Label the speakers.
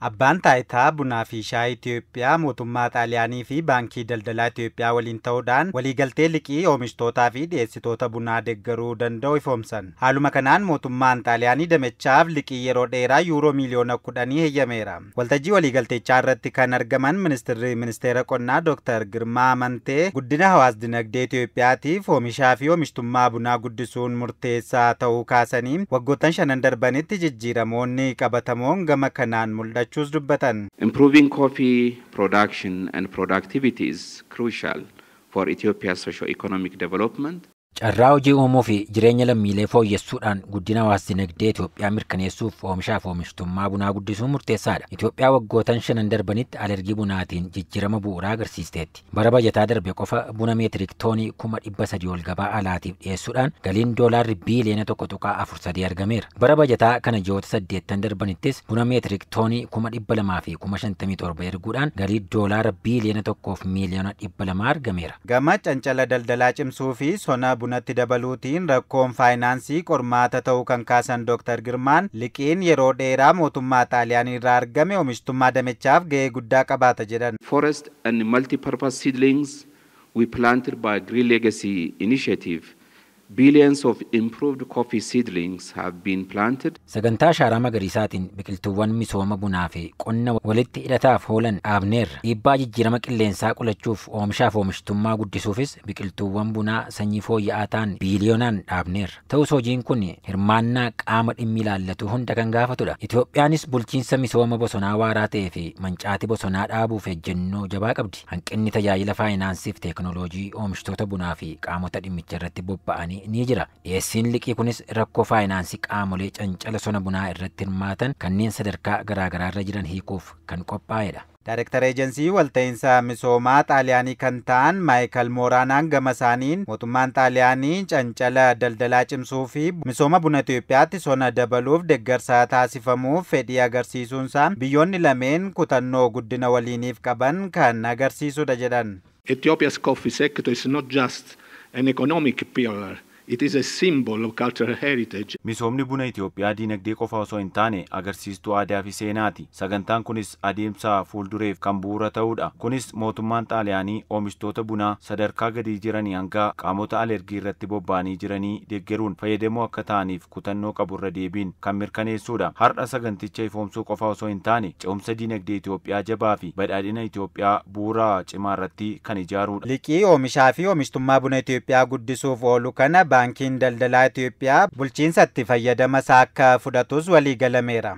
Speaker 1: Abbaan taayitaa bunaa fi shaayii Itoophiyaa mootummaa Xaaliyaanii fi baankii daldalaa Itoophiyaa waliin ta'uudhaan waliigaltee liqii oomishtootaa fi dhiyeessitoota bunaa deeggaruu danda'u ifoomsan. Haaluma kanaan mootummaan Xaaliyaanii damechaaf liqii yeroo dheeraa yuuroo miliyoona 10 heeyyameera. Waltajjii waliigalteechaa irratti kan argaman ministeera qonnaa Dr. Girmaa Amantee guddina hawaas-dinagdee Itoophiyaatiif oomishaa fi oomishtummaa bunaa guddisuun murteessaa ta'uu kaasanii waggoottan 5 darbanitti jijjiiramoonni qabatamoon gama kanaan mul'atu.
Speaker 2: Improving coffee production and productivity is crucial for Ethiopia's socio-economic development.
Speaker 3: Carraa hojii uumuu fi jireenya lammiilee fooyyessuudhaan guddina hawaas-dinagdee Itoophiyaa mirkaneessuuf oomishaa fi oomishtummaa bunaa guddisuun murteessaadha. Itoophiyaa waggootan 5 darbanitti alergii bunaatiin jijjiirama bu'uuraa agarsiisteetti. Bara bajataa darbe qofa buna meetirik toonii 300,000 ol gabaa alaatiif dhiyeessuudhaan galiin doolaarri biiliyoona 1.43 argameera. Bara bajataa kana ji'oota 8 darbanittis buna meetirik toonii 200,000 fi 57 erguudhaan galii doolaara biiliyoona 1 miliyoona 200 argameera.
Speaker 1: Gama cancala daldalaa cimsuu fi sona bunatti dabaluutiin rakkoon faayinaansii qormaata ta'uu kan kaasan Dr. Girmaan liqiin yeroo dheeraa mootummaa Xaaliyaanii irraa argame oomishtummaa damechaaf ga'ee guddaa qabaata jedhan.
Speaker 2: Forest and multi-purpose seedlings we planted by Green Legacy Initiative. Billions of improved coffee seedlings have been planted.
Speaker 3: Sagantaa shaaraa magariisaatiin biqiltuuwwan misooma bunaa fi qonna walitti hidhataaf oolan dhaabneerra. Dhiibbaa jijjiirama qilleensaa qolachuuf oomishaaf oomishtummaa guddisuufis biqiltuuwwan bunaa sanyii fooyya'aa ta'an biiliyoonaan dhaabneerra. Ta'us hojiin kun hirmaannaa qaama dhimmi ilaallatu hunda kan gaafatudha. Itoophiyaanis bulchiinsa misooma bosonaa waaraa ta'ee fi mancaatii bosonaa dhaabuuf ejjennoo jabaa qabdi. Hanqinni tajaajila faayinaansiif teekinooloojii oomishtoota bunaa fi qaamota dhimmicha irratti bobba'anii ni jira. Dhiyeessiin liqii kunis rakkoo faayinaansii qaamolee cancala sona bunaa irratti hirmaatan kanneen sadarkaa garaagaraa irra jiran hiikuuf kan qophaa'edha.
Speaker 1: Daayirektara Eejensii Walta'iinsa Misoomaa Xaaliyaanii kan ta'an Maayikal Mooraanaan gama isaaniin mootummaan Xaaliyaanii cancala daldalaa cimsuu fi misooma buna Itoophiyaatti sona dabaluuf deeggarsa taasifamuuf fedhii agarsiisuunsaa biyyoonni lameen kutannoo guddina waliiniif qaban kan agarsiisudha jedhan.
Speaker 4: Ethiopia's coffee sector is not just an economic pillar. It is a symbol of cultural heritage.
Speaker 5: Misoomni buna Itoophiyaa dinagdee qofa osoo hin taane agarsiistuu aadaa fi seenaati. Sagantaan kunis adeemsa fuuldureef kan bu'uura ta'udha. Kunis mootummaan Xaaliyaanii oomishtoota bunaa sadarkaa gadi jiranii hanga qaamota alergii irratti bobba'anii jiranii deeggaruun fayyadamoo akka ta'aniif kutannoo qabu irra deebiin kan mirkaneessudha. Har'a saganticha ifoomsuu qofa osoo hin taane ce'umsa dinagdee Itoophiyaa jabaa fi badhaadhina Itoophiyaa bu'uura cimaa irratti kan ijaarudha.
Speaker 1: Liqii oomishaa fi oomishtummaa buna Itoophiyaa guddisuuf oolu kana baankiin daldalaa Itoophiyaa bulchiinsatti fayyadama isaa akka fudhatus walii galameera.